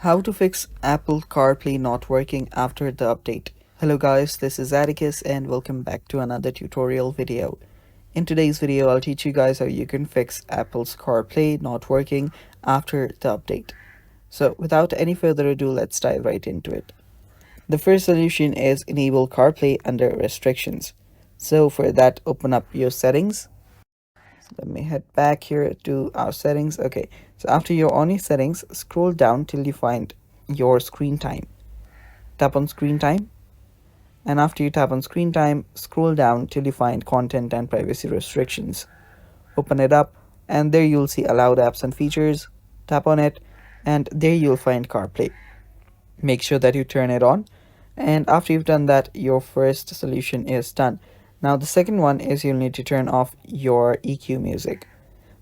How to fix Apple CarPlay not working after the update. Hello guys, this is Atticus and welcome back to another tutorial video. In today's video, I'll teach you guys how you can fix Apple's CarPlay not working after the update. So without any further ado, let's dive right into it. The first solution is enable CarPlay under restrictions. So for that, open up your settings. Let me head back here to our settings. Okay, so after you're on your settings, scroll down till you find your screen time. Tap on screen time, and after you tap on screen time, scroll down till you find content and privacy restrictions. Open it up, and there you'll see allowed apps and features. Tap on it, and there you'll find CarPlay. Make sure that you turn it on, and after you've done that, your first solution is done. Now the second one is you'll need to turn off your EQ music.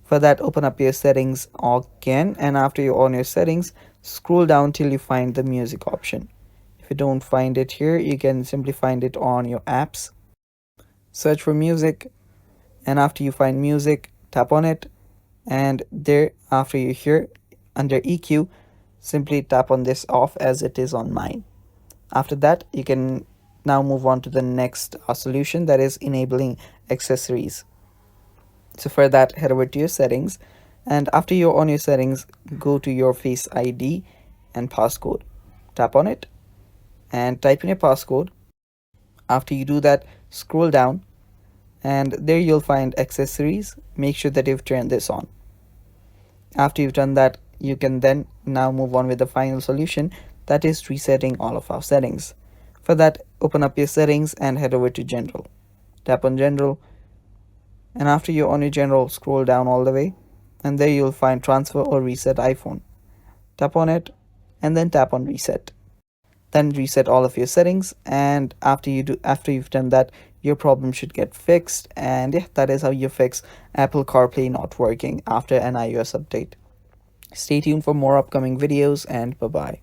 For that, open up your settings again, and after you're on your settings, scroll down till you find the music option. If you don't find it here, you can simply find it on your apps. Search for music, and after you find music, tap on it, and there after you hear under EQ, simply tap on this off as it is on mine. After that, you can now move on to the next solution, that is enabling accessories. So for that, head over to your settings, and after you're on your settings, go to your Face ID and passcode. Tap on it and type in your passcode. After you do that, scroll down, and there you'll find accessories. Make sure that you've turned this on. After you've done that, you can then now move on with the final solution, that is resetting all of our settings. For that, open up your settings and head over to General. Tap on General, and after you're on your General, scroll down all the way, and there you'll find Transfer or Reset iPhone. Tap on it, and then tap on Reset. Then reset all of your settings, and after you've done that, your problem should get fixed. And yeah, that is how you fix Apple CarPlay not working after an iOS update. Stay tuned for more upcoming videos, and bye bye.